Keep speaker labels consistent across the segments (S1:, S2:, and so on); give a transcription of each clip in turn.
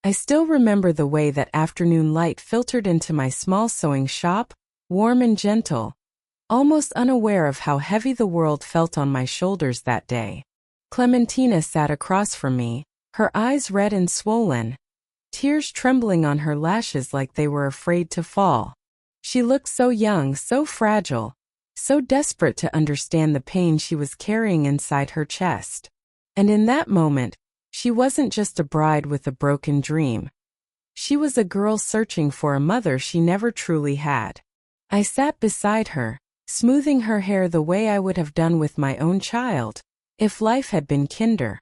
S1: I still remember the way that afternoon light filtered into my small sewing shop, warm and gentle, almost unaware of how heavy the world felt on my shoulders that day. Clementina sat across from me, her eyes red and swollen, tears trembling on her lashes like they were afraid to fall. She looked so young, so fragile, so desperate to understand the pain she was carrying inside her chest. And in that moment, she wasn't just a bride with a broken dream. She was a girl searching for a mother she never truly had. I sat beside her, smoothing her hair the way I would have done with my own child, if life had been kinder.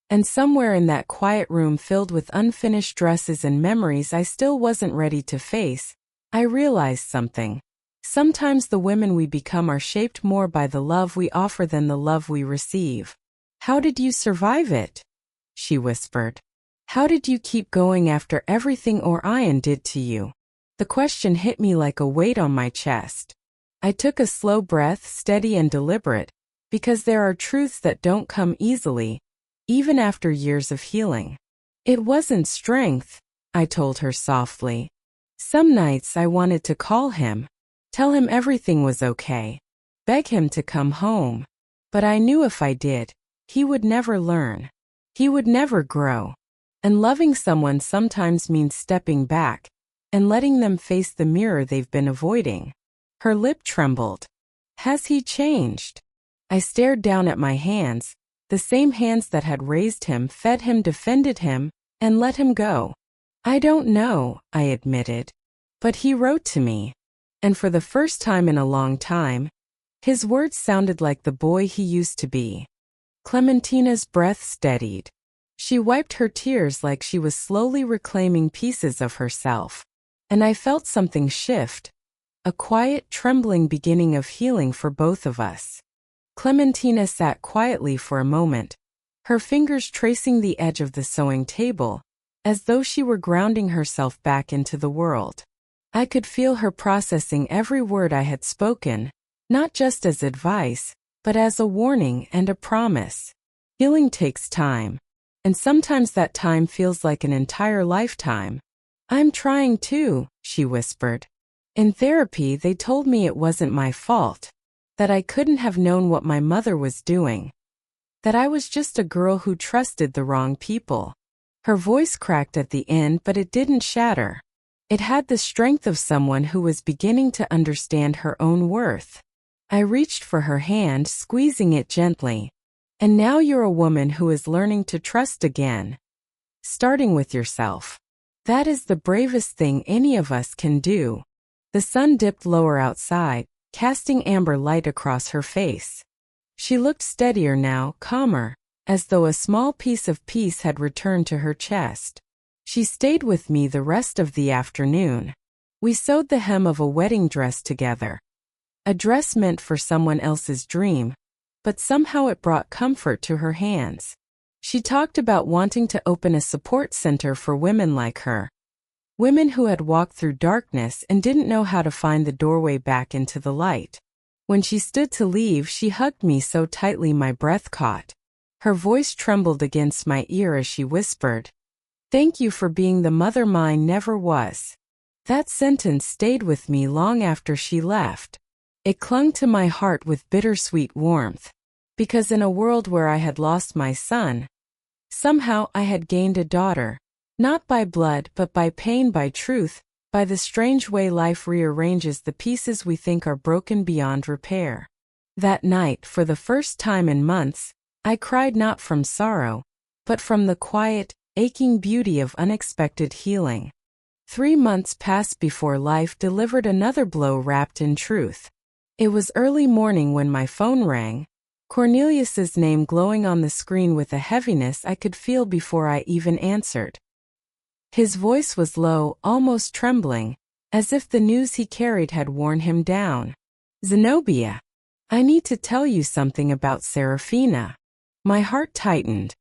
S1: And somewhere in that quiet room filled with unfinished dresses and memories I still wasn't ready to face, I realized something. Sometimes the women we become are shaped more by the love we offer than the love we receive. "How did you survive it?" she whispered. "How did you keep going after everything Orion did to you?" The question hit me like a weight on my chest. I took a slow breath, steady and deliberate, because there are truths that don't come easily, even after years of healing. "It wasn't strength," I told her softly. "Some nights I wanted to call him, tell him everything was okay, beg him to come home. But I knew if I did, he would never learn. He would never grow. And loving someone sometimes means stepping back and letting them face the mirror they've been avoiding." Her lip trembled. "Has he changed?" I stared down at my hands, the same hands that had raised him, fed him, defended him, and let him go. "I don't know," I admitted. "But he wrote to me." And for the first time in a long time, his words sounded like the boy he used to be. Clementina's breath steadied. She wiped her tears like she was slowly reclaiming pieces of herself. And I felt something shift, a quiet, trembling beginning of healing for both of us. Clementina sat quietly for a moment, her fingers tracing the edge of the sewing table, as though she were grounding herself back into the world. I could feel her processing every word I had spoken, not just as advice, but as a warning and a promise. Healing takes time, and sometimes that time feels like an entire lifetime. "I'm trying too," she whispered. "In therapy, they told me it wasn't my fault, that I couldn't have known what my mother was doing, that I was just a girl who trusted the wrong people." Her voice cracked at the end, but it didn't shatter. It had the strength of someone who was beginning to understand her own worth. I reached for her hand, squeezing it gently. "And now you're a woman who is learning to trust again. Starting with yourself. That is the bravest thing any of us can do." The sun dipped lower outside, casting amber light across her face. She looked steadier now, calmer, as though a small piece of peace had returned to her chest. She stayed with me the rest of the afternoon. We sewed the hem of a wedding dress together. A dress meant for someone else's dream, but somehow it brought comfort to her hands. She talked about wanting to open a support center for women like her. Women who had walked through darkness and didn't know how to find the doorway back into the light. When she stood to leave, she hugged me so tightly my breath caught. Her voice trembled against my ear as she whispered, "Thank you for being the mother mine never was." That sentence stayed with me long after she left. It clung to my heart with bittersweet warmth, because in a world where I had lost my son, somehow I had gained a daughter, not by blood but by pain, by truth, by the strange way life rearranges the pieces we think are broken beyond repair. That night, for the first time in months, I cried not from sorrow, but from the quiet, aching beauty of unexpected healing. 3 months passed before life delivered another blow wrapped in truth. It was early morning when my phone rang, Cornelius's name glowing on the screen with a heaviness I could feel before I even answered. His voice was low, almost trembling, as if the news he carried had worn him down. "Zenobia, I need to tell you something about Serafina." My heart tightened.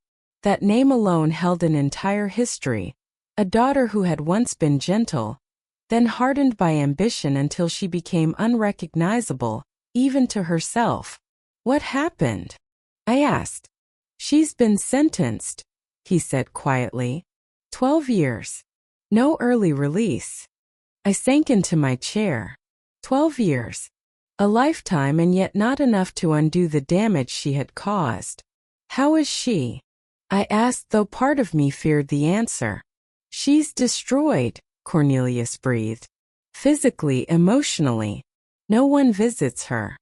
S1: That name alone held an entire history, a daughter who had once been gentle, then hardened by ambition until she became unrecognizable, even to herself. "What happened?" I asked. "She's been sentenced," he said quietly. 12 years. No early release. I sank into my chair. 12 years. A lifetime, and yet not enough to undo the damage she had caused. How is she? I asked, though part of me feared the answer. She's destroyed, Cornelius breathed. Physically, emotionally. No one visits her.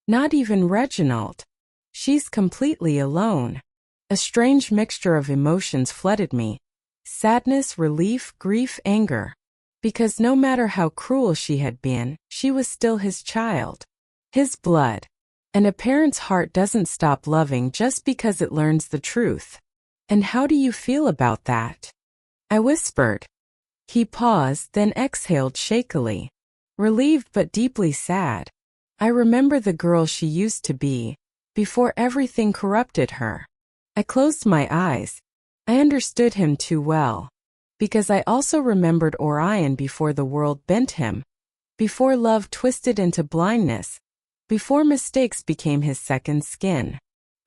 S1: Not even Reginald. She's completely alone. A strange mixture of emotions flooded me. Sadness, relief, grief, anger. Because no matter how cruel she had been, she was still his child. His blood. And a parent's heart doesn't stop loving just because it learns the truth. And how do you feel about that? I whispered. He paused, then exhaled shakily. Relieved but deeply sad. I remember the girl she used to be, before everything corrupted her. I closed my eyes. I understood him too well. Because I also remembered Orion before the world bent him. Before love twisted into blindness. Before mistakes became his second skin.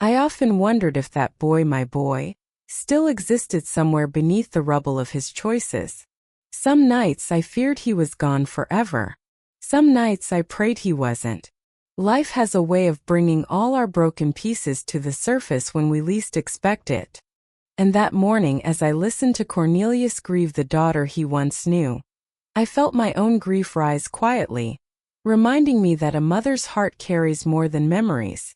S1: I often wondered if that boy, my boy, still existed somewhere beneath the rubble of his choices. Some nights I feared he was gone forever. Some nights I prayed he wasn't. Life has a way of bringing all our broken pieces to the surface when we least expect it. And that morning, as I listened to Cornelius grieve the daughter he once knew, I felt my own grief rise quietly, reminding me that a mother's heart carries more than memories.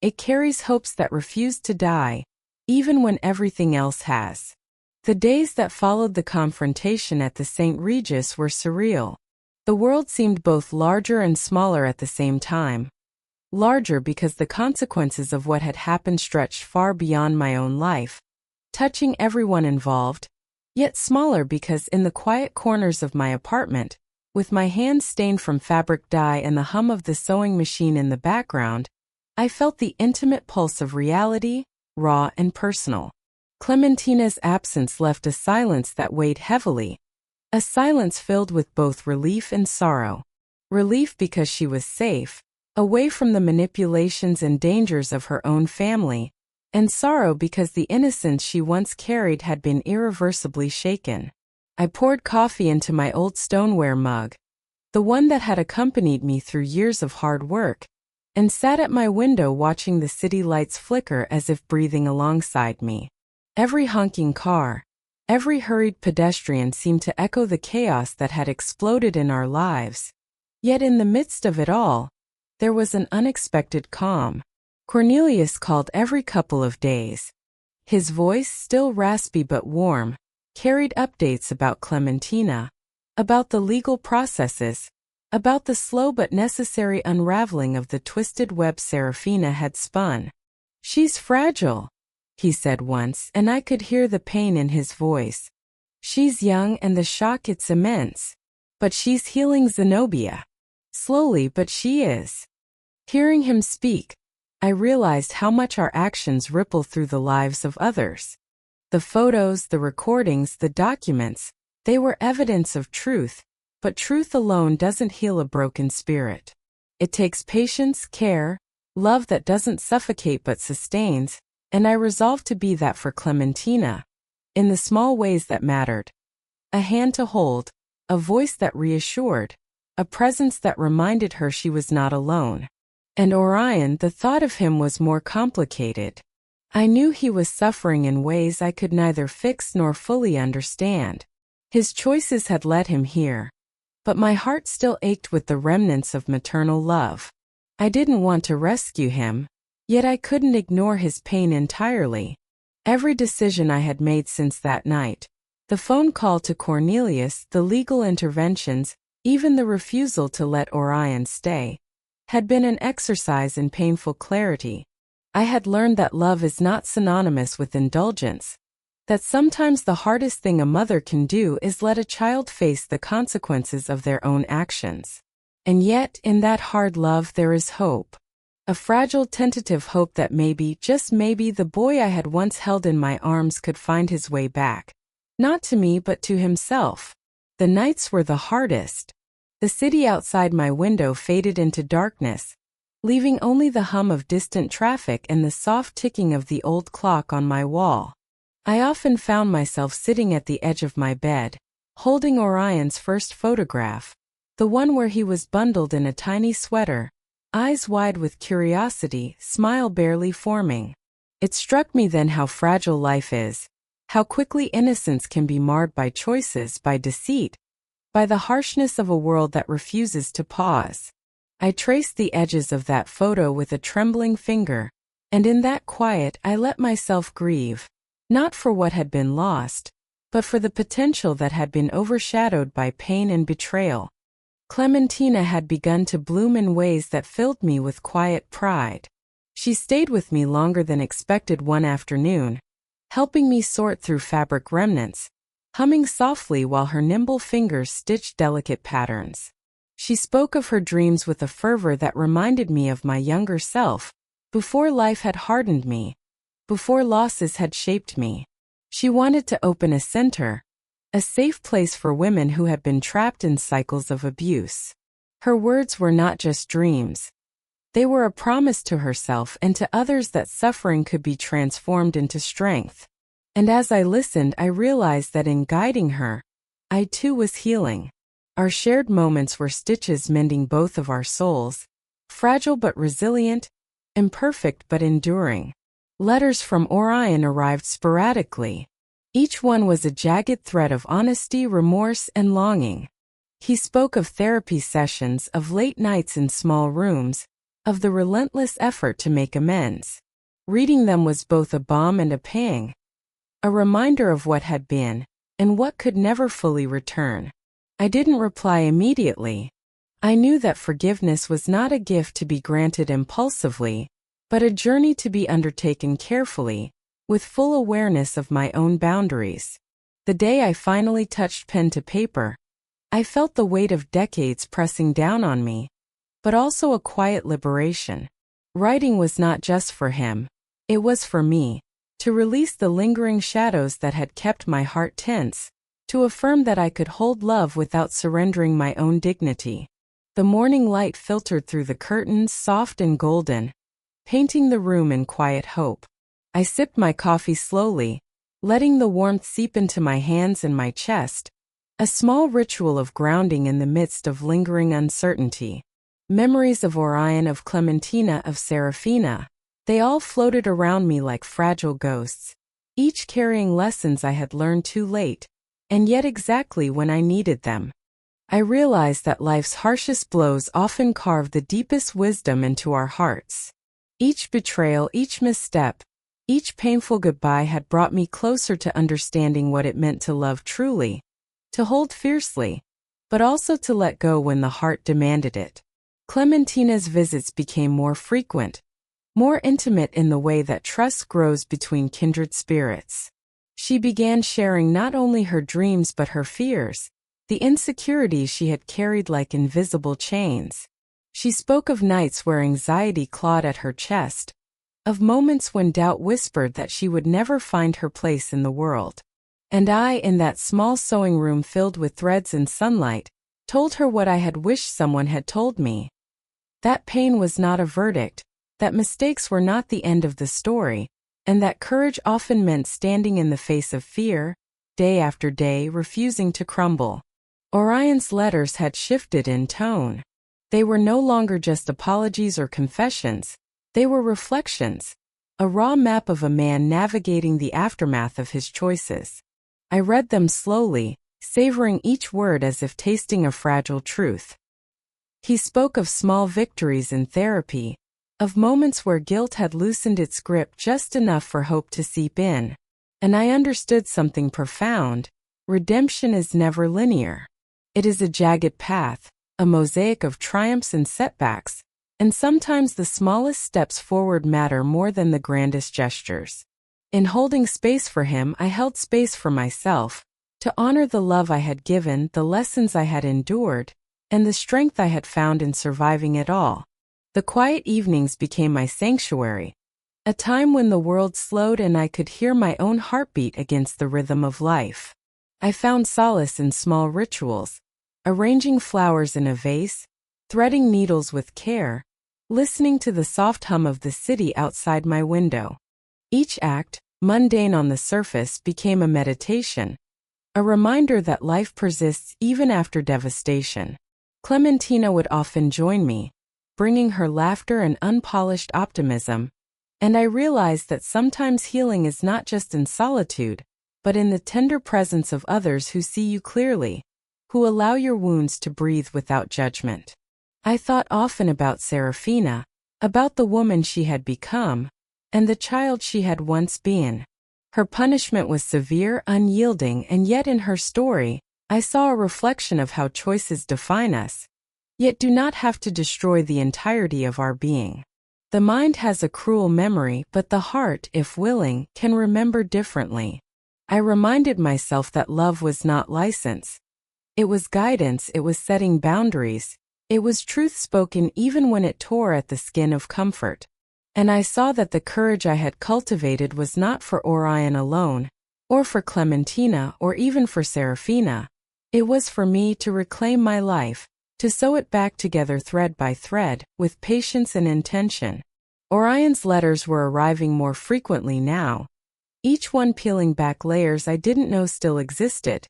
S1: It carries hopes that refuse to die, even when everything else has. The days that followed the confrontation at the St. Regis were surreal. The world seemed both larger and smaller at the same time. Larger because the consequences of what had happened stretched far beyond my own life, touching everyone involved, yet smaller because in the quiet corners of my apartment, with my hands stained from fabric dye and the hum of the sewing machine in the background, I felt the intimate pulse of reality, raw and personal. Clementina's absence left a silence that weighed heavily, a silence filled with both relief and sorrow. Relief because she was safe, away from the manipulations and dangers of her own family, and sorrow because the innocence she once carried had been irreversibly shaken. I poured coffee into my old stoneware mug, the one that had accompanied me through years of hard work, and sat at my window watching the city lights flicker as if breathing alongside me. Every honking car, every hurried pedestrian seemed to echo the chaos that had exploded in our lives. Yet in the midst of it all, there was an unexpected calm. Cornelius called every couple of days. His voice, still raspy but warm, carried updates about Clementina, about the legal processes, about the slow but necessary unraveling of the twisted web Serafina had spun. "She's fragile," he said once, and I could hear the pain in his voice. "She's young and the shock it's immense. But she's healing, Zenobia. Slowly, but she is." Hearing him speak, I realized how much our actions ripple through the lives of others. The photos, the recordings, the documents, they were evidence of truth, but truth alone doesn't heal a broken spirit. It takes patience, care, love that doesn't suffocate but sustains, and I resolved to be that for Clementina, in the small ways that mattered. A hand to hold, a voice that reassured, a presence that reminded her she was not alone. And Orion, the thought of him was more complicated. I knew he was suffering in ways I could neither fix nor fully understand. His choices had led him here. But my heart still ached with the remnants of maternal love. I didn't want to rescue him, yet I couldn't ignore his pain entirely. Every decision I had made since that night, the phone call to Cornelius, the legal interventions, even the refusal to let Orion stay, had been an exercise in painful clarity. I had learned that love is not synonymous with indulgence, that sometimes the hardest thing a mother can do is let a child face the consequences of their own actions. And yet, in that hard love there is hope. A fragile, tentative hope that maybe, just maybe, the boy I had once held in my arms could find his way back. Not to me, but to himself. The nights were the hardest. The city outside my window faded into darkness, leaving only the hum of distant traffic and the soft ticking of the old clock on my wall. I often found myself sitting at the edge of my bed, holding Orion's first photograph, the one where he was bundled in a tiny sweater, eyes wide with curiosity, smile barely forming. It struck me then how fragile life is, how quickly innocence can be marred by choices, by deceit, by the harshness of a world that refuses to pause. I traced the edges of that photo with a trembling finger, and in that quiet I let myself grieve, not for what had been lost, but for the potential that had been overshadowed by pain and betrayal. Clementina had begun to bloom in ways that filled me with quiet pride. She stayed with me longer than expected one afternoon, helping me sort through fabric remnants, humming softly while her nimble fingers stitched delicate patterns. She spoke of her dreams with a fervor that reminded me of my younger self, before life had hardened me, before losses had shaped me. She wanted to open a center, a safe place for women who had been trapped in cycles of abuse. Her words were not just dreams. They were a promise to herself and to others that suffering could be transformed into strength. And as I listened, I realized that in guiding her, I too was healing. Our shared moments were stitches mending both of our souls, fragile but resilient, imperfect but enduring. Letters from Orion arrived sporadically. Each one was a jagged thread of honesty, remorse, and longing. He spoke of therapy sessions, of late nights in small rooms, of the relentless effort to make amends. Reading them was both a balm and a pang, a reminder of what had been, and what could never fully return. I didn't reply immediately. I knew that forgiveness was not a gift to be granted impulsively, but a journey to be undertaken carefully, with full awareness of my own boundaries. The day I finally touched pen to paper, I felt the weight of decades pressing down on me, but also a quiet liberation. Writing was not just for him, it was for me, to release the lingering shadows that had kept my heart tense, to affirm that I could hold love without surrendering my own dignity. The morning light filtered through the curtains, soft and golden, painting the room in quiet hope. I sipped my coffee slowly, letting the warmth seep into my hands and my chest, a small ritual of grounding in the midst of lingering uncertainty. Memories of Orion, of Clementina, of Serafina, they all floated around me like fragile ghosts, each carrying lessons I had learned too late, and yet exactly when I needed them. I realized that life's harshest blows often carve the deepest wisdom into our hearts. Each betrayal, each misstep, each painful goodbye had brought me closer to understanding what it meant to love truly, to hold fiercely, but also to let go when the heart demanded it. Clementina's visits became more frequent, more intimate in the way that trust grows between kindred spirits. She began sharing not only her dreams but her fears, the insecurities she had carried like invisible chains. She spoke of nights where anxiety clawed at her chest, of moments when doubt whispered that she would never find her place in the world. And I, in that small sewing room filled with threads and sunlight, told her what I had wished someone had told me. That pain was not a verdict, that mistakes were not the end of the story, and that courage often meant standing in the face of fear, day after day, refusing to crumble. Orion's letters had shifted in tone. They were no longer just apologies or confessions, they were reflections, a raw map of a man navigating the aftermath of his choices. I read them slowly, savoring each word as if tasting a fragile truth. He spoke of small victories in therapy, of moments where guilt had loosened its grip just enough for hope to seep in. And I understood something profound: redemption is never linear. It is a jagged path, a mosaic of triumphs and setbacks, and sometimes the smallest steps forward matter more than the grandest gestures. In holding space for him, I held space for myself, to honor the love I had given, the lessons I had endured, and the strength I had found in surviving it all. The quiet evenings became my sanctuary, a time when the world slowed and I could hear my own heartbeat against the rhythm of life. I found solace in small rituals, arranging flowers in a vase, threading needles with care, listening to the soft hum of the city outside my window. Each act, mundane on the surface, became a meditation, a reminder that life persists even after devastation. Clementina would often join me, bringing her laughter and unpolished optimism, and I realized that sometimes healing is not just in solitude, but in the tender presence of others who see you clearly, who allow your wounds to breathe without judgment. I thought often about Serafina, about the woman she had become, and the child she had once been. Her punishment was severe, unyielding, and yet in her story, I saw a reflection of how choices define us, yet do not have to destroy the entirety of our being. The mind has a cruel memory, but the heart, if willing, can remember differently. I reminded myself that love was not license. It was guidance, it was setting boundaries, it was truth spoken even when it tore at the skin of comfort. And I saw that the courage I had cultivated was not for Orion alone, or for Clementina, or even for Serafina. It was for me to reclaim my life, to sew it back together thread by thread, with patience and intention. Orion's letters were arriving more frequently now, each one peeling back layers I didn't know still existed,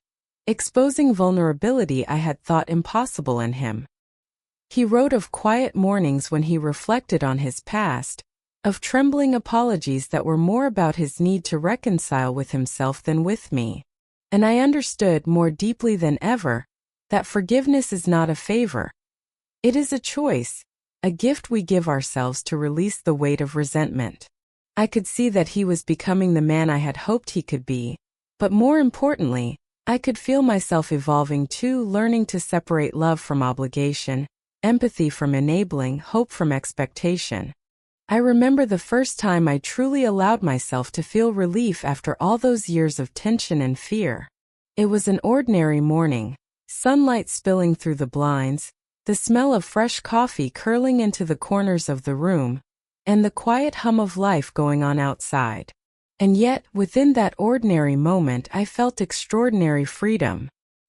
S1: exposing vulnerability I had thought impossible in him. He wrote of quiet mornings when he reflected on his past, of trembling apologies that were more about his need to reconcile with himself than with me. And I understood more deeply than ever that forgiveness is not a favor. It is a choice, a gift we give ourselves to release the weight of resentment. I could see that he was becoming the man I had hoped he could be, but more importantly, I could feel myself evolving too, learning to separate love from obligation, empathy from enabling, hope from expectation. I remember the first time I truly allowed myself to feel relief after all those years of tension and fear. It was an ordinary morning, sunlight spilling through the blinds, the smell of fresh coffee curling into the corners of the room, and the quiet hum of life going on outside. And yet, within that ordinary moment, I felt extraordinary freedom.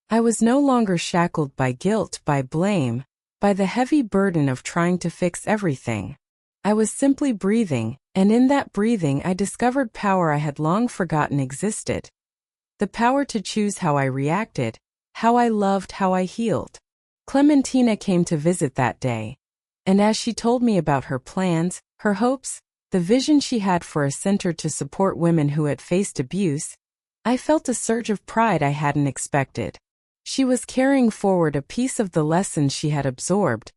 S1: I was no longer shackled by guilt, by blame, by the heavy burden of trying to fix everything. I was simply breathing, and in that breathing I discovered power I had long forgotten existed. The power to choose how I reacted, how I loved, how I healed. Clementina came to visit that day, and as she told me about her plans, her hopes, the vision she had for a center to support women who had faced abuse, I felt a surge of pride I hadn't expected. She was carrying forward a piece of the lessons she had absorbed,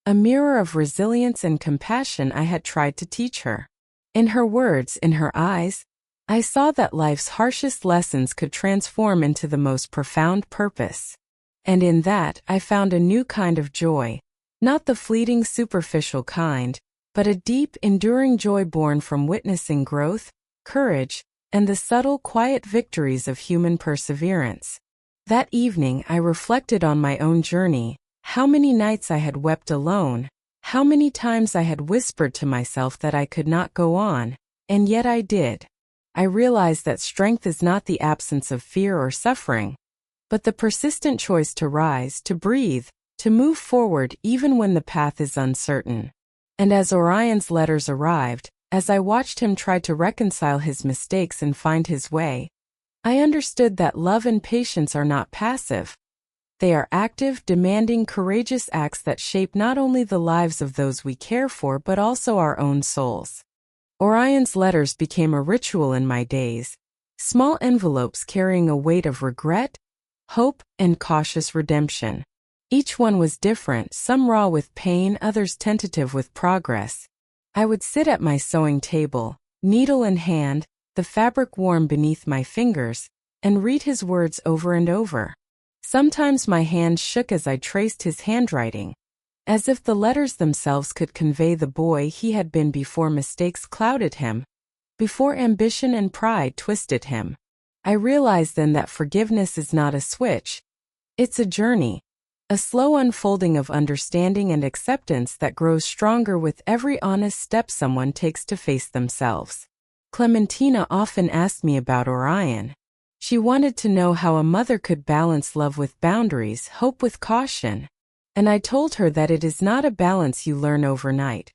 S1: a mirror of resilience and compassion I had tried to teach her. In her words, in her eyes, I saw that life's harshest lessons could transform into the most profound purpose. And in that, I found a new kind of joy, not the fleeting, superficial kind, but a deep, enduring joy born from witnessing growth, courage, and the subtle, quiet victories of human perseverance. That evening, I reflected on my own journey, how many nights I had wept alone, how many times I had whispered to myself that I could not go on, and yet I did. I realized that strength is not the absence of fear or suffering, but the persistent choice to rise, to breathe, to move forward even when the path is uncertain. And as Orion's letters arrived, as I watched him try to reconcile his mistakes and find his way, I understood that love and patience are not passive. They are active, demanding, courageous acts that shape not only the lives of those we care for but also our own souls. Orion's letters became a ritual in my days, small envelopes carrying a weight of regret, hope, and cautious redemption. Each one was different, some raw with pain, others tentative with progress. I would sit at my sewing table, needle in hand, the fabric warm beneath my fingers, and read his words over and over. Sometimes my hand shook as I traced his handwriting, as if the letters themselves could convey the boy he had been before mistakes clouded him, before ambition and pride twisted him. I realized then that forgiveness is not a switch. It's a journey, a slow unfolding of understanding and acceptance that grows stronger with every honest step someone takes to face themselves. Clementina often asked me about Orion. She wanted to know how a mother could balance love with boundaries, hope with caution. And I told her that it is not a balance you learn overnight.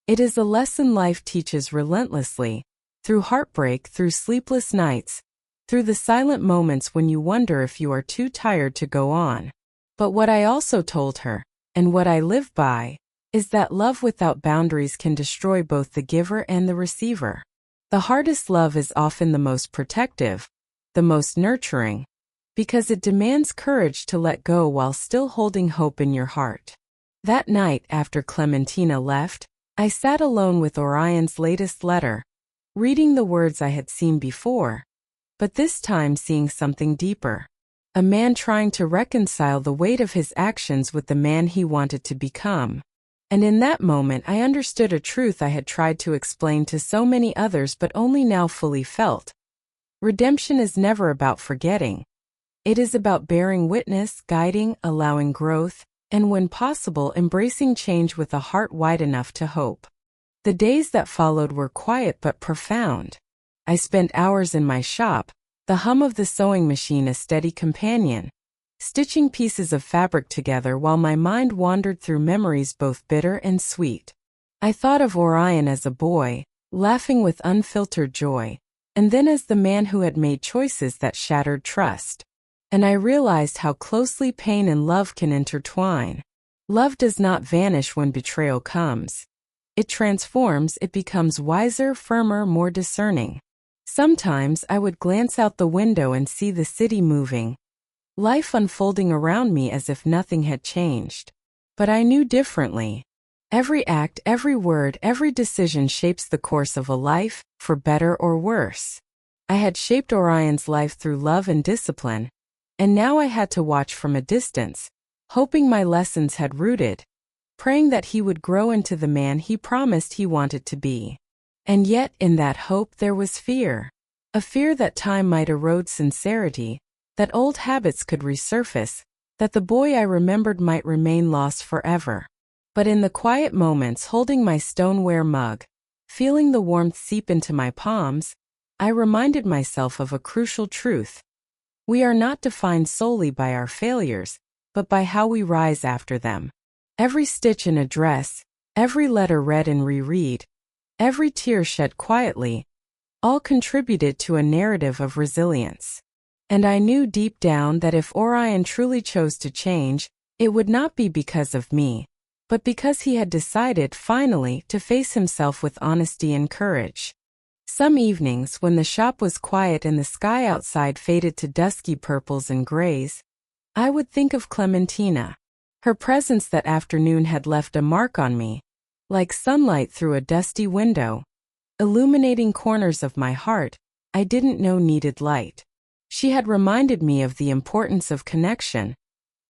S1: It is a lesson life teaches relentlessly, through heartbreak, through sleepless nights, through the silent moments when you wonder if you are too tired to go on. But what I also told her, and what I live by, is that love without boundaries can destroy both the giver and the receiver. The hardest love is often the most protective, the most nurturing, because it demands courage to let go while still holding hope in your heart. That night after Clementina left, I sat alone with Orion's latest letter, reading the words I had seen before, but this time seeing something deeper. A man trying to reconcile the weight of his actions with the man he wanted to become. And in that moment I understood a truth I had tried to explain to so many others but only now fully felt. Redemption is never about forgetting. It is about bearing witness, guiding, allowing growth, and when possible embracing change with a heart wide enough to hope. The days that followed were quiet but profound. I spent hours in my shop, the hum of the sewing machine a steady companion, stitching pieces of fabric together while my mind wandered through memories both bitter and sweet. I thought of Orion as a boy, laughing with unfiltered joy, and then as the man who had made choices that shattered trust. And I realized how closely pain and love can intertwine. Love does not vanish when betrayal comes. It transforms, it becomes wiser, firmer, more discerning. Sometimes I would glance out the window and see the city moving, life unfolding around me as if nothing had changed. But I knew differently. Every act, every word, every decision shapes the course of a life, for better or worse. I had shaped Orion's life through love and discipline, and now I had to watch from a distance, hoping my lessons had rooted, praying that he would grow into the man he promised he wanted to be. And yet, in that hope there was fear. A fear that time might erode sincerity, that old habits could resurface, that the boy I remembered might remain lost forever. But in the quiet moments holding my stoneware mug, feeling the warmth seep into my palms, I reminded myself of a crucial truth. We are not defined solely by our failures, but by how we rise after them. Every stitch in a dress, every letter read and reread, every tear shed quietly, all contributed to a narrative of resilience. And I knew deep down that if Orion truly chose to change, it would not be because of me, but because he had decided finally to face himself with honesty and courage. Some evenings, when the shop was quiet and the sky outside faded to dusky purples and grays, I would think of Clementina. Her presence that afternoon had left a mark on me, like sunlight through a dusty window, illuminating corners of my heart I didn't know needed light. She had reminded me of the importance of connection,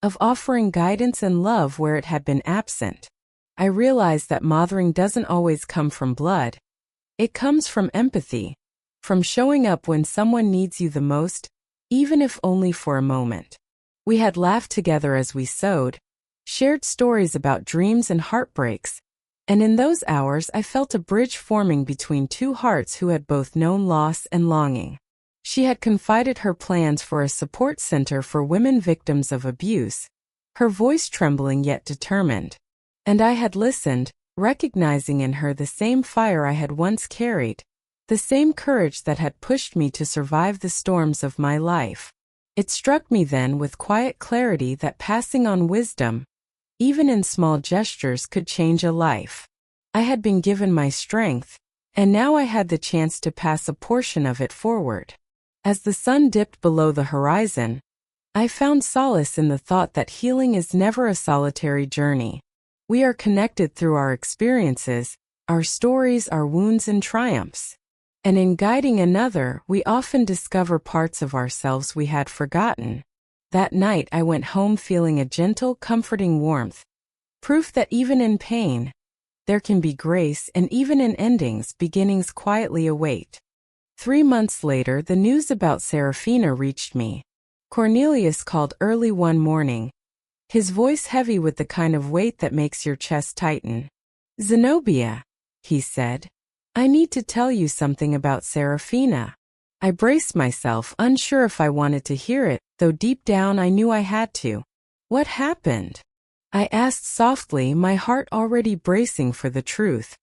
S1: of offering guidance and love where it had been absent. I realized that mothering doesn't always come from blood. It comes from empathy, from showing up when someone needs you the most, even if only for a moment. We had laughed together as we sewed, shared stories about dreams and heartbreaks, and in those hours I felt a bridge forming between two hearts who had both known loss and longing. She had confided her plans for a support center for women victims of abuse, her voice trembling yet determined. And I had listened, recognizing in her the same fire I had once carried, the same courage that had pushed me to survive the storms of my life. It struck me then with quiet clarity that passing on wisdom, even in small gestures, could change a life. I had been given my strength, and now I had the chance to pass a portion of it forward. As the sun dipped below the horizon, I found solace in the thought that healing is never a solitary journey. We are connected through our experiences, our stories, our wounds and triumphs. And in guiding another, we often discover parts of ourselves we had forgotten. That night I went home feeling a gentle, comforting warmth, proof that even in pain, there can be grace, and even in endings, beginnings quietly await. 3 months later, the news about Serafina reached me. Cornelius called early one morning, his voice heavy with the kind of weight that makes your chest tighten. "Zenobia," he said, "I need to tell you something about Serafina." I braced myself, unsure if I wanted to hear it, though deep down I knew I had to. "What happened?" I asked softly, my heart already bracing for the truth.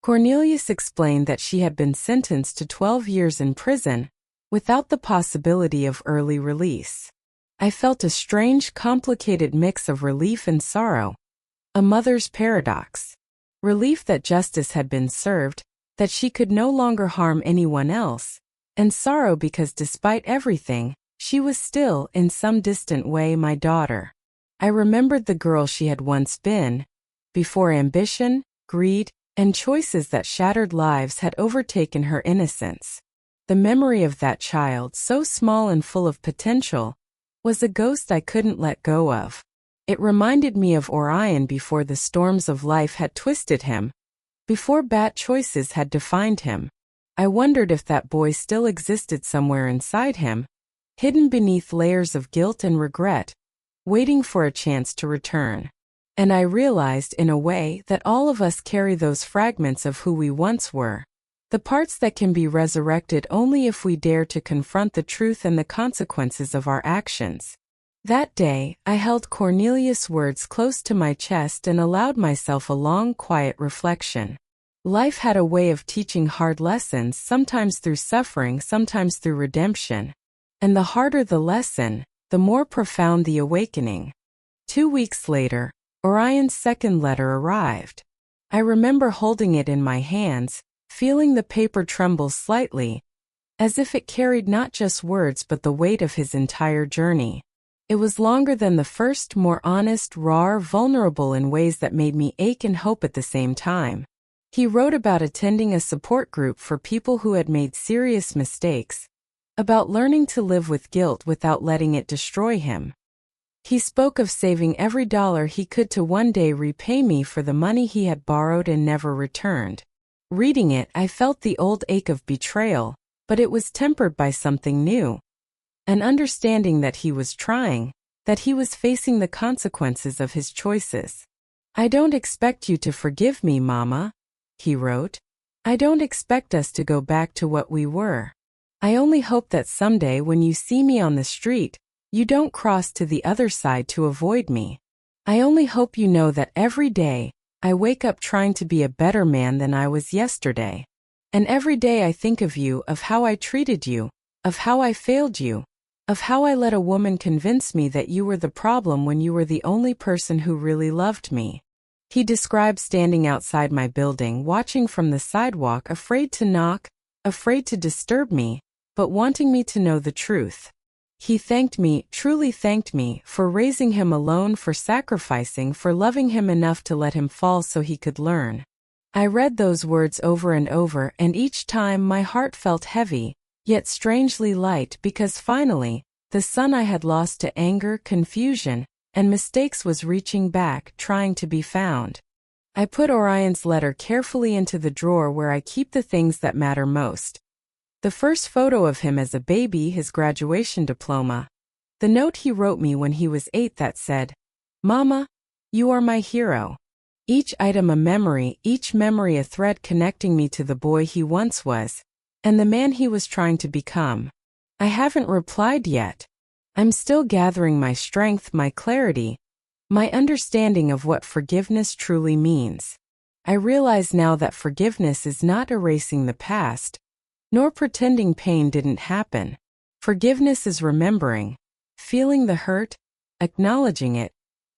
S1: Cornelius explained that she had been sentenced to 12 years in prison, without the possibility of early release. I felt a strange, complicated mix of relief and sorrow. A mother's paradox. Relief that justice had been served, that she could no longer harm anyone else, and sorrow because despite everything, she was still, in some distant way, my daughter. I remembered the girl she had once been, before ambition, greed, and choices that shattered lives had overtaken her innocence. The memory of that child, so small and full of potential, was a ghost I couldn't let go of. It reminded me of Orion before the storms of life had twisted him, before bad choices had defined him. I wondered if that boy still existed somewhere inside him, hidden beneath layers of guilt and regret, waiting for a chance to return. And I realized, in a way, that all of us carry those fragments of who we once were, the parts that can be resurrected only if we dare to confront the truth and the consequences of our actions. That day, I held Cornelius' words close to my chest and allowed myself a long, quiet reflection. Life had a way of teaching hard lessons, sometimes through suffering, sometimes through redemption. And the harder the lesson, the more profound the awakening. 2 weeks later, Orion's second letter arrived. I remember holding it in my hands, feeling the paper tremble slightly, as if it carried not just words but the weight of his entire journey. It was longer than the first, more honest, raw, vulnerable in ways that made me ache and hope at the same time. He wrote about attending a support group for people who had made serious mistakes, about learning to live with guilt without letting it destroy him. He spoke of saving every dollar he could to one day repay me for the money he had borrowed and never returned. Reading it, I felt the old ache of betrayal, but it was tempered by something new. An understanding that he was trying, that he was facing the consequences of his choices. "I don't expect you to forgive me, Mama," he wrote. "I don't expect us to go back to what we were. I only hope that someday when you see me on the street, you don't cross to the other side to avoid me. I only hope you know that every day, I wake up trying to be a better man than I was yesterday. And every day I think of you, of how I treated you, of how I failed you, of how I let a woman convince me that you were the problem when you were the only person who really loved me." He described standing outside my building, watching from the sidewalk, afraid to knock, afraid to disturb me, but wanting me to know the truth. He thanked me, truly thanked me, for raising him alone, for sacrificing, for loving him enough to let him fall so he could learn. I read those words over and over, and each time my heart felt heavy, yet strangely light, because finally, the son I had lost to anger, confusion, and mistakes was reaching back, trying to be found. I put Orion's letter carefully into the drawer where I keep the things that matter most. The first photo of him as a baby, his graduation diploma. The note he wrote me when he was 8 that said, "Mama, you are my hero." Each item a memory, each memory a thread connecting me to the boy he once was, and the man he was trying to become. I haven't replied yet. I'm still gathering my strength, my clarity, my understanding of what forgiveness truly means. I realize now that forgiveness is not erasing the past, nor pretending pain didn't happen. Forgiveness is remembering, feeling the hurt, acknowledging it,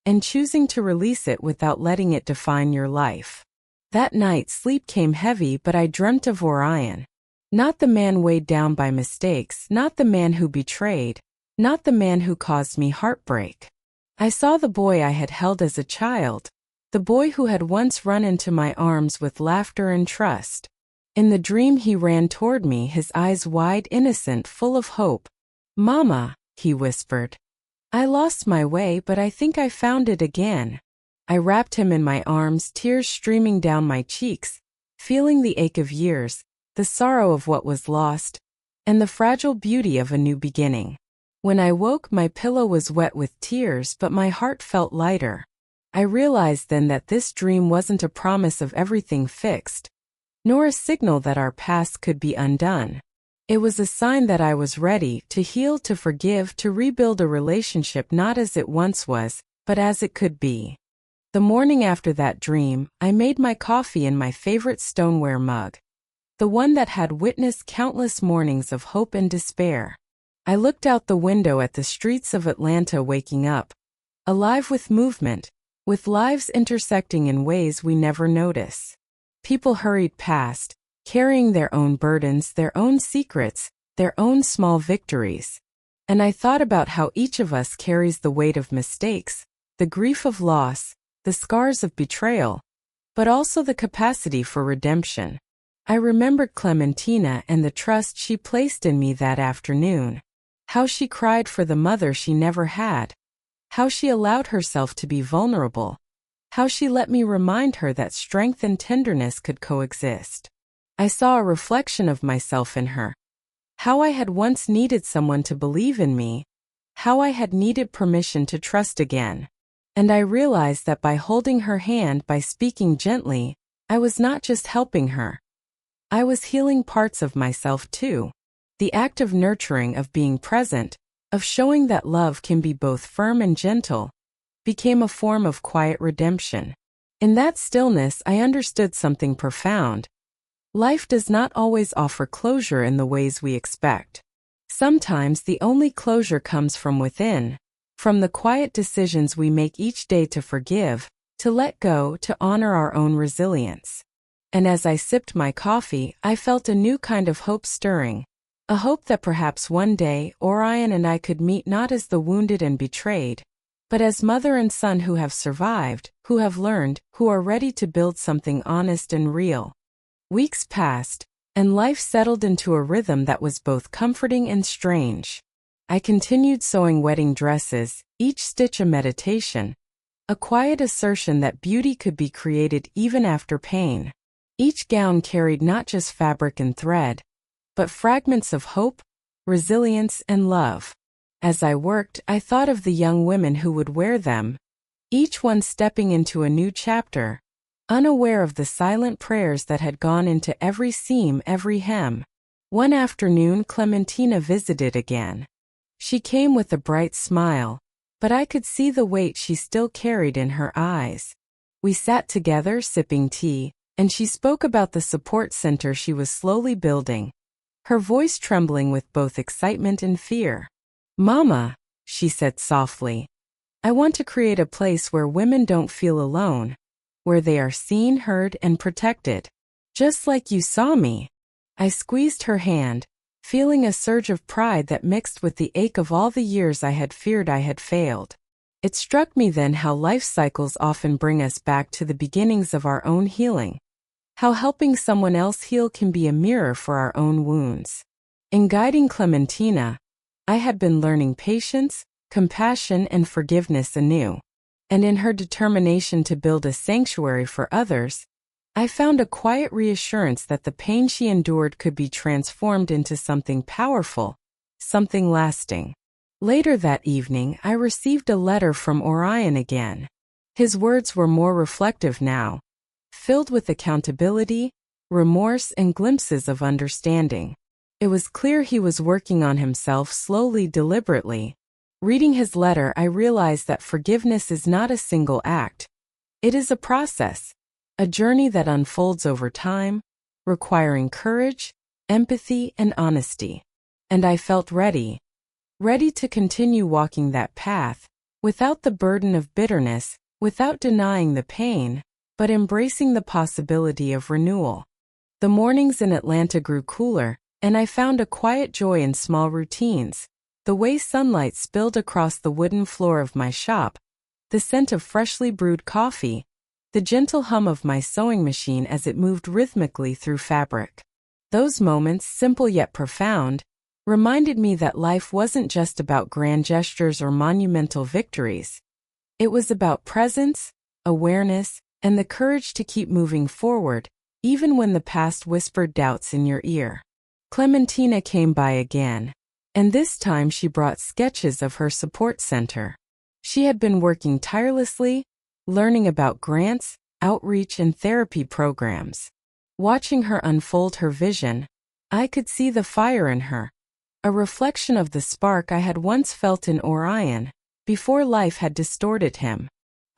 S1: and choosing to release it without letting it define your life. That night, sleep came heavy, but I dreamt of Orion. Not the man weighed down by mistakes, not the man who betrayed, not the man who caused me heartbreak. I saw the boy I had held as a child, the boy who had once run into my arms with laughter and trust. In the dream he ran toward me, his eyes wide, innocent, full of hope. "Mama," he whispered. "I lost my way, but I think I found it again." I wrapped him in my arms, tears streaming down my cheeks, feeling the ache of years, the sorrow of what was lost, and the fragile beauty of a new beginning. When I woke, my pillow was wet with tears, but my heart felt lighter. I realized then that this dream wasn't a promise of everything fixed, nor a signal that our past could be undone. It was a sign that I was ready to heal, to forgive, to rebuild a relationship not as it once was, but as it could be. The morning after that dream, I made my coffee in my favorite stoneware mug, the one that had witnessed countless mornings of hope and despair. I looked out the window at the streets of Atlanta waking up, alive with movement, with lives intersecting in ways we never notice. People hurried past, carrying their own burdens, their own secrets, their own small victories. And I thought about how each of us carries the weight of mistakes, the grief of loss, the scars of betrayal, but also the capacity for redemption. I remembered Clementina and the trust she placed in me that afternoon. How she cried for the mother she never had. How she allowed herself to be vulnerable. How she let me remind her that strength and tenderness could coexist. I saw a reflection of myself in her. How I had once needed someone to believe in me. How I had needed permission to trust again. And I realized that by holding her hand, by speaking gently, I was not just helping her. I was healing parts of myself too. The act of nurturing, of being present, of showing that love can be both firm and gentle, became a form of quiet redemption. In that stillness, I understood something profound. Life does not always offer closure in the ways we expect. Sometimes the only closure comes from within, from the quiet decisions we make each day to forgive, to let go, to honor our own resilience. And as I sipped my coffee, I felt a new kind of hope stirring. A hope that perhaps one day, Orion and I could meet not as the wounded and betrayed, but as mother and son who have survived, who have learned, who are ready to build something honest and real. Weeks passed, and life settled into a rhythm that was both comforting and strange. I continued sewing wedding dresses, each stitch a meditation, a quiet assertion that beauty could be created even after pain. Each gown carried not just fabric and thread, but fragments of hope, resilience, and love. As I worked, I thought of the young women who would wear them, each one stepping into a new chapter, unaware of the silent prayers that had gone into every seam, every hem. One afternoon, Clementina visited again. She came with a bright smile, but I could see the weight she still carried in her eyes. We sat together, sipping tea, and she spoke about the support center she was slowly building, her voice trembling with both excitement and fear. "Mama," she said softly, "I want to create a place where women don't feel alone, where they are seen, heard, and protected. Just like you saw me." I squeezed her hand, feeling a surge of pride that mixed with the ache of all the years I had feared I had failed. It struck me then how life cycles often bring us back to the beginnings of our own healing. How helping someone else heal can be a mirror for our own wounds. In guiding Clementina, I had been learning patience, compassion, and forgiveness anew. And in her determination to build a sanctuary for others, I found a quiet reassurance that the pain she endured could be transformed into something powerful, something lasting. Later that evening, I received a letter from Orion again. His words were more reflective now, filled with accountability, remorse, and glimpses of understanding. It was clear he was working on himself slowly, deliberately. Reading his letter, I realized that forgiveness is not a single act. It is a process, a journey that unfolds over time, requiring courage, empathy, and honesty. And I felt ready to continue walking that path, without the burden of bitterness, without denying the pain, but embracing the possibility of renewal. The mornings in Atlanta grew cooler, and I found a quiet joy in small routines. The way sunlight spilled across the wooden floor of my shop, the scent of freshly brewed coffee, the gentle hum of my sewing machine as it moved rhythmically through fabric. Those moments, simple yet profound, reminded me that life wasn't just about grand gestures or monumental victories. It was about presence, awareness, and the courage to keep moving forward, even when the past whispered doubts in your ear. Clementina came by again, and this time she brought sketches of her support center. She had been working tirelessly, learning about grants, outreach, and therapy programs. Watching her unfold her vision, I could see the fire in her, a reflection of the spark I had once felt in Orion, before life had distorted him.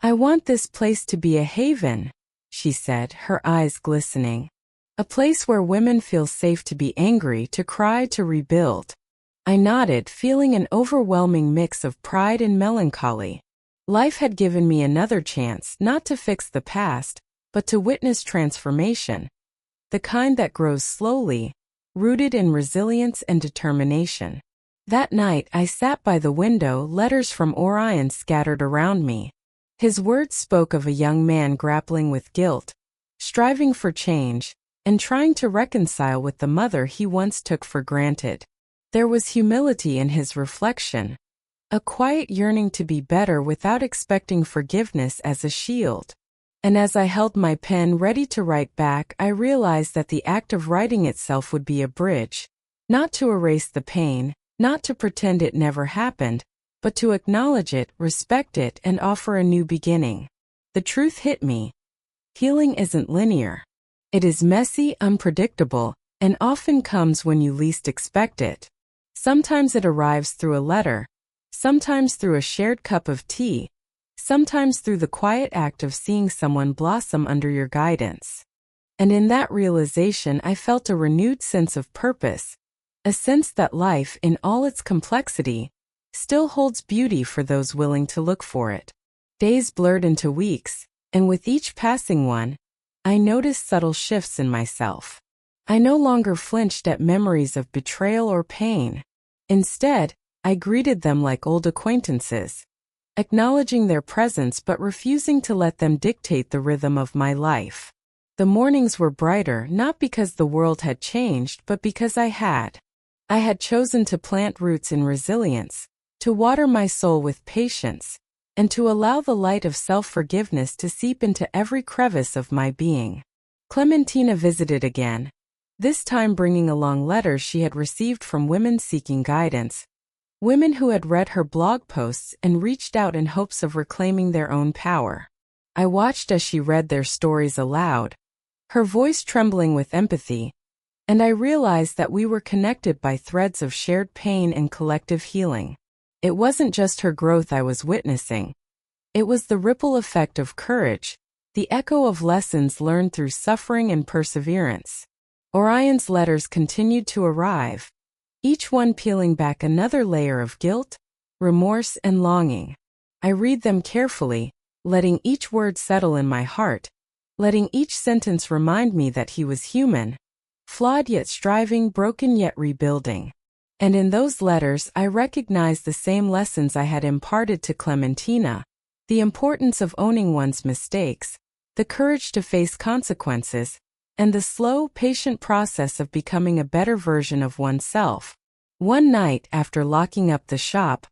S1: "I want this place to be a haven," she said, her eyes glistening. "A place where women feel safe to be angry, to cry, to rebuild." I nodded, feeling an overwhelming mix of pride and melancholy. Life had given me another chance, not to fix the past, but to witness transformation, the kind that grows slowly, rooted in resilience and determination. That night I sat by the window, letters from Orion scattered around me. His words spoke of a young man grappling with guilt, striving for change, and trying to reconcile with the mother he once took for granted. There was humility in his reflection, a quiet yearning to be better without expecting forgiveness as a shield. And as I held my pen ready to write back, I realized that the act of writing itself would be a bridge, not to erase the pain, not to pretend it never happened, but to acknowledge it, respect it, and offer a new beginning. The truth hit me. Healing isn't linear. It is messy, unpredictable, and often comes when you least expect it. Sometimes it arrives through a letter, sometimes through a shared cup of tea, sometimes through the quiet act of seeing someone blossom under your guidance. And in that realization I felt a renewed sense of purpose, a sense that life, in all its complexity, still holds beauty for those willing to look for it. Days blurred into weeks, and with each passing one, I noticed subtle shifts in myself. I no longer flinched at memories of betrayal or pain. Instead, I greeted them like old acquaintances, acknowledging their presence but refusing to let them dictate the rhythm of my life. The mornings were brighter, not because the world had changed, but because I had. I had chosen to plant roots in resilience, to water my soul with patience, and to allow the light of self-forgiveness to seep into every crevice of my being. Clementina visited again, this time bringing along letters she had received from women seeking guidance, women who had read her blog posts and reached out in hopes of reclaiming their own power. I watched as she read their stories aloud, her voice trembling with empathy, and I realized that we were connected by threads of shared pain and collective healing. It wasn't just her growth I was witnessing. It was the ripple effect of courage, the echo of lessons learned through suffering and perseverance. Orion's letters continued to arrive, each one peeling back another layer of guilt, remorse, and longing. I read them carefully, letting each word settle in my heart, letting each sentence remind me that he was human, flawed yet striving, broken yet rebuilding. And in those letters I recognized the same lessons I had imparted to Clementina, the importance of owning one's mistakes, the courage to face consequences, and the slow, patient process of becoming a better version of oneself. One night, after locking up the shop,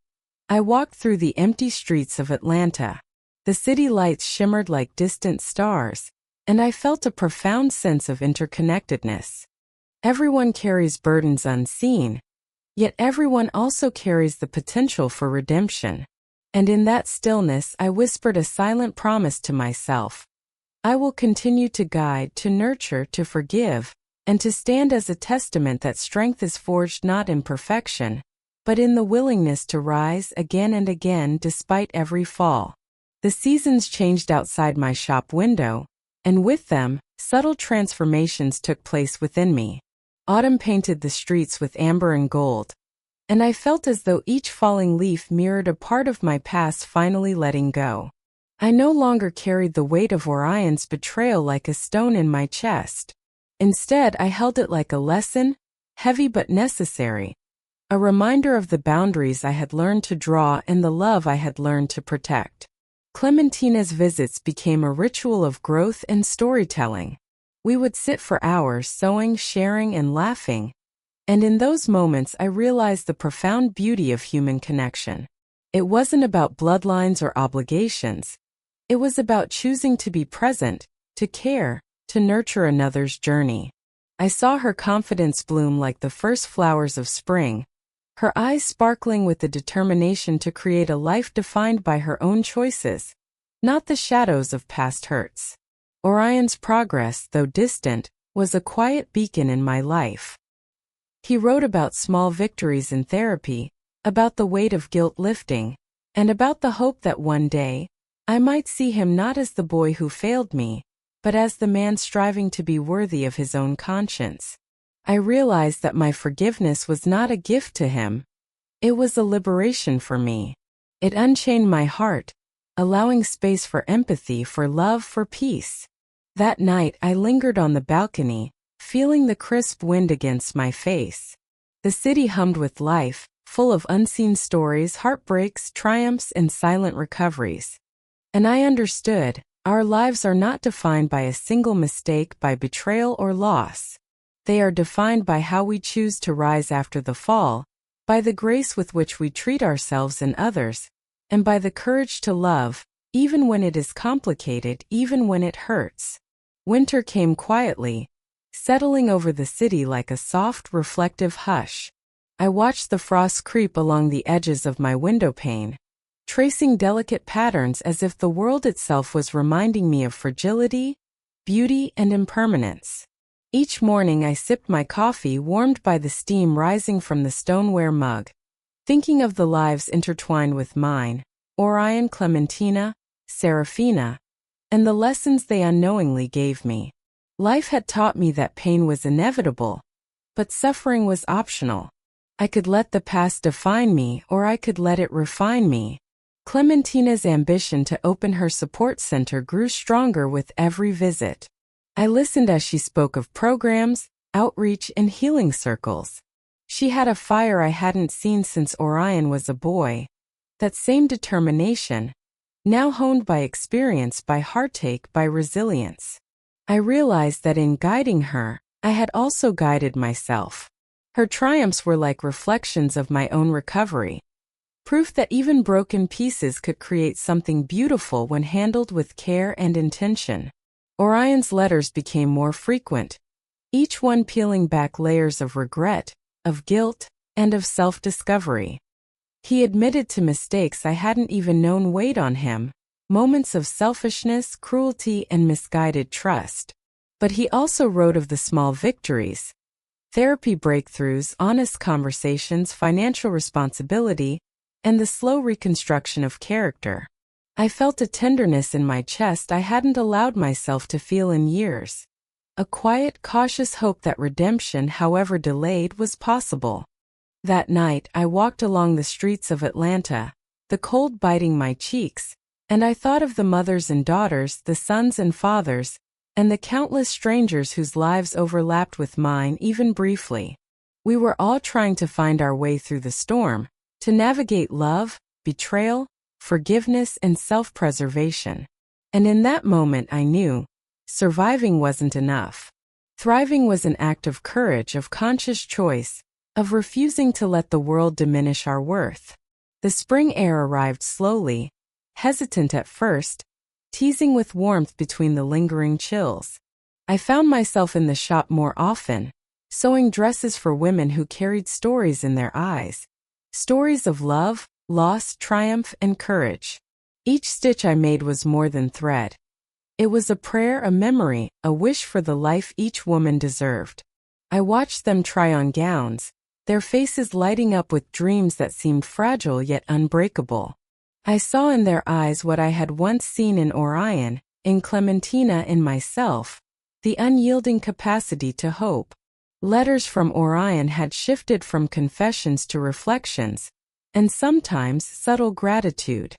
S1: I walked through the empty streets of Atlanta. The city lights shimmered like distant stars, and I felt a profound sense of interconnectedness. Everyone carries burdens unseen, yet everyone also carries the potential for redemption. And in that stillness I whispered a silent promise to myself. I will continue to guide, to nurture, to forgive, and to stand as a testament that strength is forged not in perfection, but in the willingness to rise again and again despite every fall. The seasons changed outside my shop window, and with them, subtle transformations took place within me. Autumn painted the streets with amber and gold, and I felt as though each falling leaf mirrored a part of my past finally letting go. I no longer carried the weight of Orion's betrayal like a stone in my chest. Instead, I held it like a lesson, heavy but necessary, a reminder of the boundaries I had learned to draw and the love I had learned to protect. Clementina's visits became a ritual of growth and storytelling. We would sit for hours sewing, sharing, and laughing, and in those moments I realized the profound beauty of human connection. It wasn't about bloodlines or obligations. It was about choosing to be present, to care, to nurture another's journey. I saw her confidence bloom like the first flowers of spring, her eyes sparkling with the determination to create a life defined by her own choices, not the shadows of past hurts. Orion's progress, though distant, was a quiet beacon in my life. He wrote about small victories in therapy, about the weight of guilt lifting, and about the hope that one day, I might see him not as the boy who failed me, but as the man striving to be worthy of his own conscience. I realized that my forgiveness was not a gift to him. It was a liberation for me. It unchained my heart, allowing space for empathy, for love, for peace. That night I lingered on the balcony, feeling the crisp wind against my face. The city hummed with life, full of unseen stories, heartbreaks, triumphs, and silent recoveries. And I understood, our lives are not defined by a single mistake, by betrayal or loss. They are defined by how we choose to rise after the fall, by the grace with which we treat ourselves and others, and by the courage to love, even when it is complicated, even when it hurts. Winter came quietly, settling over the city like a soft, reflective hush. I watched the frost creep along the edges of my windowpane, tracing delicate patterns as if the world itself was reminding me of fragility, beauty, and impermanence. Each morning I sipped my coffee, warmed by the steam rising from the stoneware mug, thinking of the lives intertwined with mine, Orion, Clementina, Serafina, and the lessons they unknowingly gave me. Life had taught me that pain was inevitable, but suffering was optional. I could let the past define me, or I could let it refine me. Clementina's ambition to open her support center grew stronger with every visit. I listened as she spoke of programs, outreach, and healing circles. She had a fire I hadn't seen since Orion was a boy. That same determination, now honed by experience, by heartache, by resilience. I realized that in guiding her, I had also guided myself. Her triumphs were like reflections of my own recovery. Proof that even broken pieces could create something beautiful when handled with care and intention. Orion's letters became more frequent, each one peeling back layers of regret, of guilt, and of self-discovery. He admitted to mistakes I hadn't even known weighed on him, moments of selfishness, cruelty, and misguided trust. But he also wrote of the small victories, therapy breakthroughs, honest conversations, financial responsibility, and the slow reconstruction of character. I felt a tenderness in my chest I hadn't allowed myself to feel in years. A quiet, cautious hope that redemption, however delayed, was possible. That night, I walked along the streets of Atlanta, the cold biting my cheeks, and I thought of the mothers and daughters, the sons and fathers, and the countless strangers whose lives overlapped with mine even briefly. We were all trying to find our way through the storm, to navigate love, betrayal, forgiveness, and self-preservation. And in that moment I knew, surviving wasn't enough. Thriving was an act of courage, of conscious choice, of refusing to let the world diminish our worth. The spring air arrived slowly, hesitant at first, teasing with warmth between the lingering chills. I found myself in the shop more often, sewing dresses for women who carried stories in their eyes. Stories of love, loss, triumph, and courage. Each stitch I made was more than thread. It was a prayer, a memory, a wish for the life each woman deserved. I watched them try on gowns, their faces lighting up with dreams that seemed fragile yet unbreakable. I saw in their eyes what I had once seen in Orion, in Clementina, in myself, the unyielding capacity to hope. Letters from Orion had shifted from confessions to reflections, and sometimes subtle gratitude.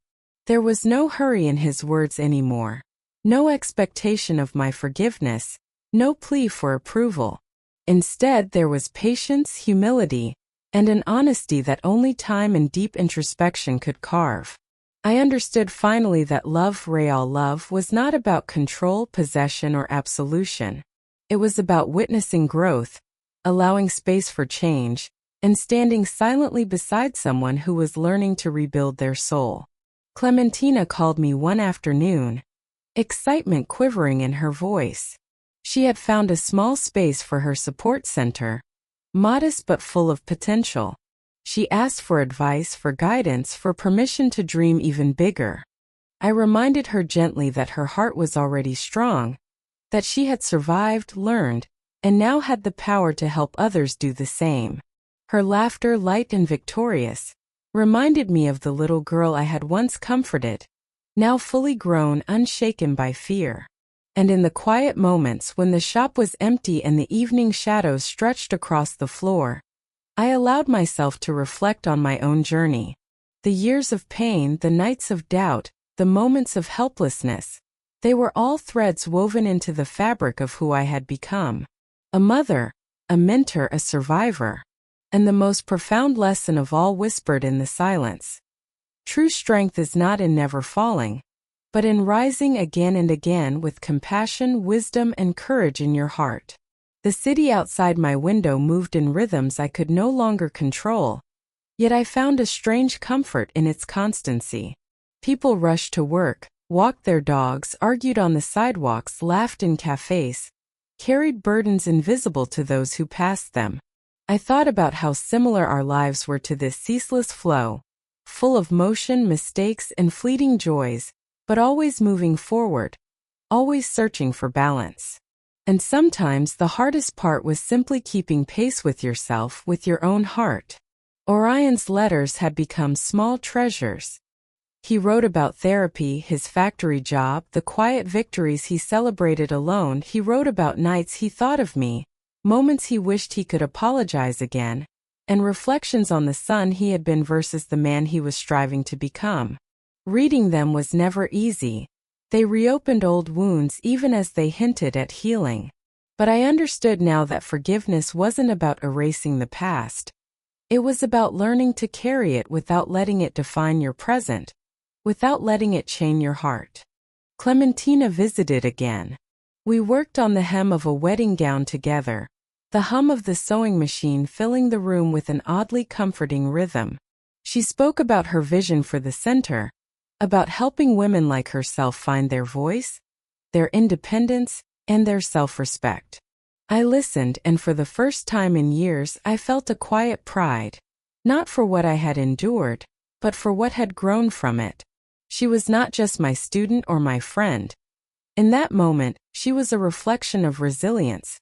S1: There was no hurry in his words anymore, no expectation of my forgiveness, no plea for approval. Instead, there was patience, humility, and an honesty that only time and deep introspection could carve. I understood finally that love, real love, was not about control, possession, or absolution. It was about witnessing growth, allowing space for change, and standing silently beside someone who was learning to rebuild their soul. Clementina called me one afternoon, excitement quivering in her voice. She had found a small space for her support center, modest but full of potential. She asked for advice, for guidance, for permission to dream even bigger. I reminded her gently that her heart was already strong, that she had survived, learned, and now had the power to help others do the same. Her laughter, light and victorious, reminded me of the little girl I had once comforted. now fully grown, unshaken by fear. And in the quiet moments when the shop was empty and the evening shadows stretched across the floor, I allowed myself to reflect on my own journey. The years of pain, the nights of doubt, the moments of helplessness, they were all threads woven into the fabric of who I had become. A mother, a mentor, a survivor, and the most profound lesson of all whispered in the silence. True strength is not in never falling, but in rising again and again with compassion, wisdom, and courage in your heart. The city outside my window moved in rhythms I could no longer control, yet I found a strange comfort in its constancy. People rushed to work, walked their dogs, argued on the sidewalks, laughed in cafes, carried burdens invisible to those who passed them. I thought about how similar our lives were to this ceaseless flow, full of motion, mistakes, and fleeting joys, but always moving forward, always searching for balance. And sometimes the hardest part was simply keeping pace with yourself, with your own heart. Orion's letters had become small treasures. He wrote about therapy, his factory job, the quiet victories he celebrated alone. He wrote about nights he thought of me, moments he wished he could apologize again, and reflections on the son he had been versus the man he was striving to become. Reading them was never easy. They reopened old wounds even as they hinted at healing. But I understood now that forgiveness wasn't about erasing the past. It was about learning to carry it without letting it define your present, without letting it chain your heart. Clementina visited again. We worked on the hem of a wedding gown together, the hum of the sewing machine filling the room with an oddly comforting rhythm. She spoke about her vision for the center, about helping women like herself find their voice, their independence, and their self-respect. I listened, and for the first time in years I felt a quiet pride, not for what I had endured, but for what had grown from it. She was not just my student or my friend. In that moment, she was a reflection of resilience,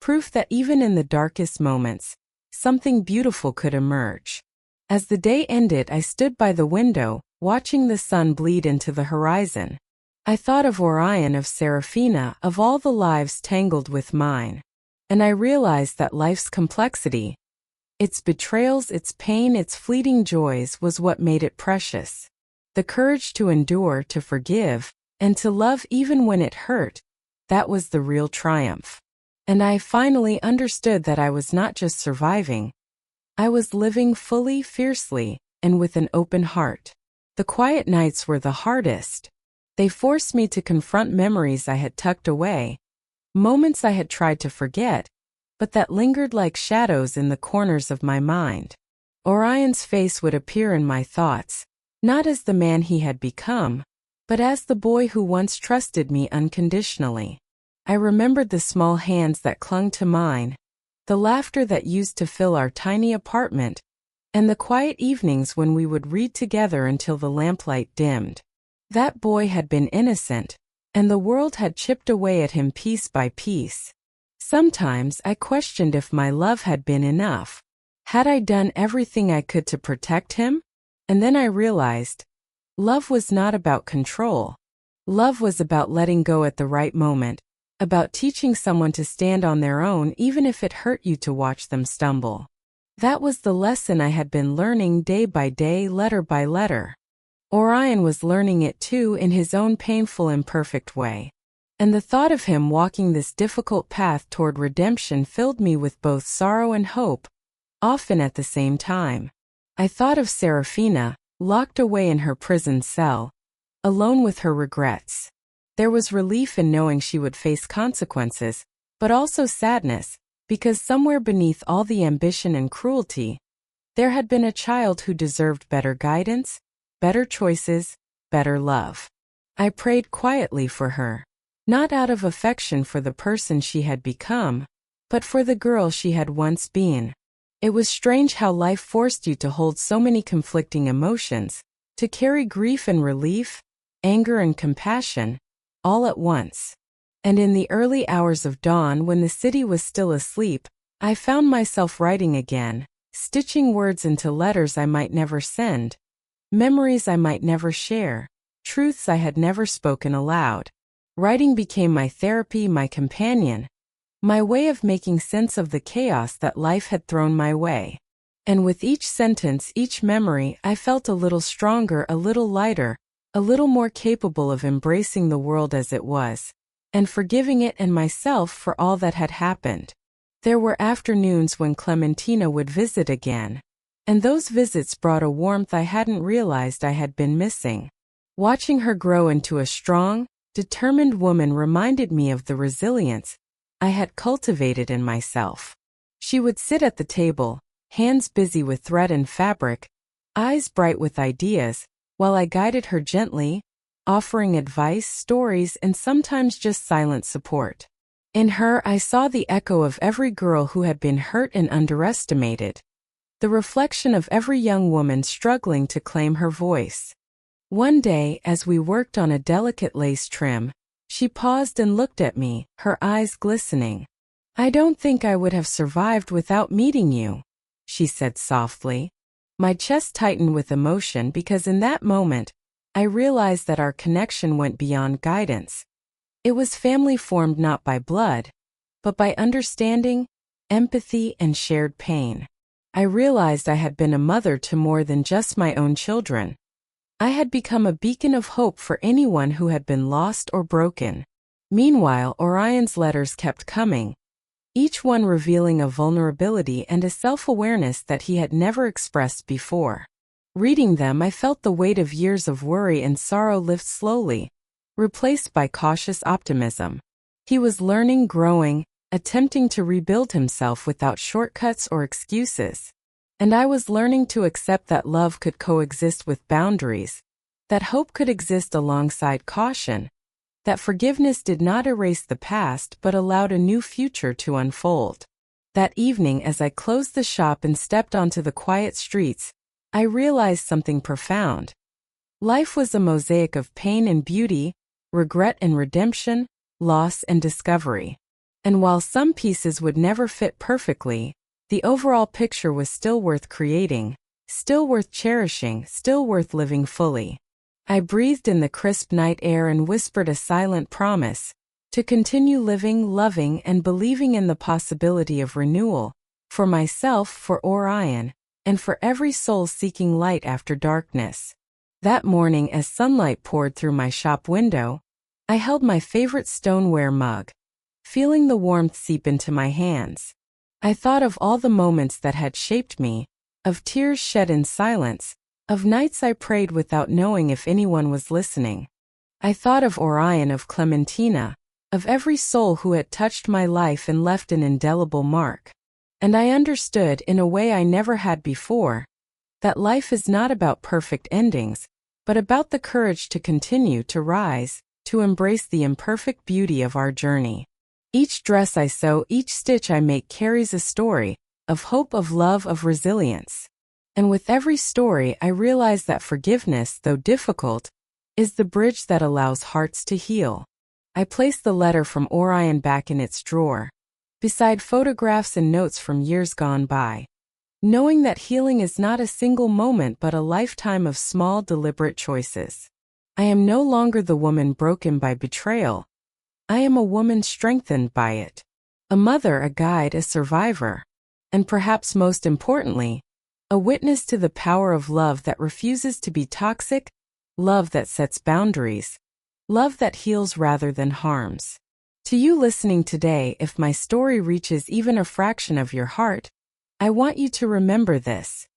S1: proof that even in the darkest moments, something beautiful could emerge. As the day ended, I stood by the window, watching the sun bleed into the horizon. I thought of Orion, of Serafina, of all the lives tangled with mine. And I realized that life's complexity, its betrayals, its pain, its fleeting joys, was what made it precious. The courage to endure, to forgive, and to love even when it hurt, that was the real triumph. And I finally understood that I was not just surviving. I was living fully, fiercely, and with an open heart. The quiet nights were the hardest. They forced me to confront memories I had tucked away, moments I had tried to forget, but that lingered like shadows in the corners of my mind. Orion's face would appear in my thoughts, not as the man he had become, but as the boy who once trusted me unconditionally. I remembered the small hands that clung to mine, the laughter that used to fill our tiny apartment, and the quiet evenings when we would read together until the lamplight dimmed. That boy had been innocent, and the world had chipped away at him piece by piece. Sometimes I questioned if my love had been enough. Had I done everything I could to protect him? And then I realized, love was not about control. Love was about letting go at the right moment, about teaching someone to stand on their own even if it hurt you to watch them stumble. That was the lesson I had been learning day by day, letter by letter. Orion was learning it too in his own painful, imperfect way. And the thought of him walking this difficult path toward redemption filled me with both sorrow and hope, often at the same time. I thought of Serafina, locked away in her prison cell, alone with her regrets. There was relief in knowing she would face consequences, but also sadness, because somewhere beneath all the ambition and cruelty, there had been a child who deserved better guidance, better choices, better love. I prayed quietly for her, not out of affection for the person she had become, but for the girl she had once been. It was strange how life forced you to hold so many conflicting emotions, to carry grief and relief, anger and compassion, all at once. And in the early hours of dawn, when the city was still asleep, I found myself writing again, stitching words into letters I might never send, memories I might never share, truths I had never spoken aloud. Writing became my therapy, my companion, my way of making sense of the chaos that life had thrown my way. And with each sentence, each memory, I felt a little stronger, a little lighter, a little more capable of embracing the world as it was, and forgiving it and myself for all that had happened. There were afternoons when Clementina would visit again, and those visits brought a warmth I hadn't realized I had been missing. Watching her grow into a strong, determined woman reminded me of the resilience I had cultivated in myself. She would sit at the table, hands busy with thread and fabric, eyes bright with ideas, while I guided her gently, offering advice, stories, and sometimes just silent support. In her, I saw the echo of every girl who had been hurt and underestimated, the reflection of every young woman struggling to claim her voice. One day, as we worked on a delicate lace trim, she paused and looked at me, her eyes glistening. "I don't think I would have survived without meeting you," she said softly. My chest tightened with emotion because in that moment, I realized that our connection went beyond guidance. It was family formed not by blood, but by understanding, empathy, and shared pain. I realized I had been a mother to more than just my own children. I had become a beacon of hope for anyone who had been lost or broken. Meanwhile, Orion's letters kept coming, each one revealing a vulnerability and a self-awareness that he had never expressed before. Reading them, I felt the weight of years of worry and sorrow lift slowly, replaced by cautious optimism. He was learning, growing, attempting to rebuild himself without shortcuts or excuses. And I was learning to accept that love could coexist with boundaries, that hope could exist alongside caution, that forgiveness did not erase the past but allowed a new future to unfold. That evening, as I closed the shop and stepped onto the quiet streets, I realized something profound. Life was a mosaic of pain and beauty, regret and redemption, loss and discovery. And while some pieces would never fit perfectly, the overall picture was still worth creating, still worth cherishing, still worth living fully. I breathed in the crisp night air and whispered a silent promise to continue living, loving, and believing in the possibility of renewal, for myself, for Orion, and for every soul seeking light after darkness. That morning, as sunlight poured through my shop window, I held my favorite stoneware mug, feeling the warmth seep into my hands. I thought of all the moments that had shaped me, of tears shed in silence, of nights I prayed without knowing if anyone was listening. I thought of Orion, of Clementina, of every soul who had touched my life and left an indelible mark. And I understood, in a way I never had before, that life is not about perfect endings, but about the courage to continue to rise, to embrace the imperfect beauty of our journey. Each dress I sew, each stitch I make carries a story, of hope, of love, of resilience. And with every story, I realize that forgiveness, though difficult, is the bridge that allows hearts to heal. I placed the letter from Orion back in its drawer, beside photographs and notes from years gone by, knowing that healing is not a single moment but a lifetime of small, deliberate choices. I am no longer the woman broken by betrayal. I am a woman strengthened by it. A mother, a guide, a survivor. And perhaps most importantly, a witness to the power of love that refuses to be toxic, love that sets boundaries, love that heals rather than harms. To you listening today, if my story reaches even a fraction of your heart, I want you to remember this.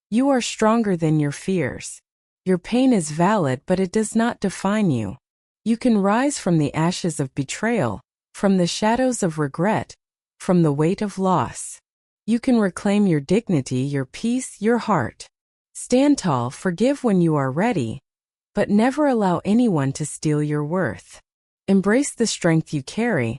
S1: You are stronger than your fears. Your pain is valid, but it does not define you. You can rise from the ashes of betrayal, from the shadows of regret, from the weight of loss. You can reclaim your dignity, your peace, your heart. Stand tall, forgive when you are ready, but never allow anyone to steal your worth. Embrace the strength you carry,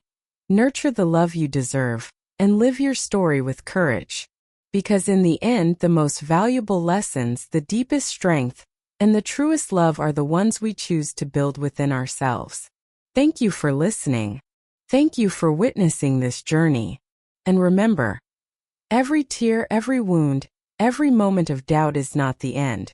S1: nurture the love you deserve, and live your story with courage. Because in the end, the most valuable lessons, the deepest strength, and the truest love are the ones we choose to build within ourselves. Thank you for listening. Thank you for witnessing this journey. And remember, every tear, every wound, every moment of doubt is not the end.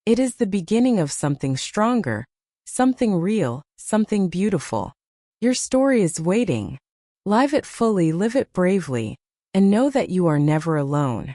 S1: It is the beginning of something stronger, something real, something beautiful. Your story is waiting. Live it fully, live it bravely, and know that you are never alone.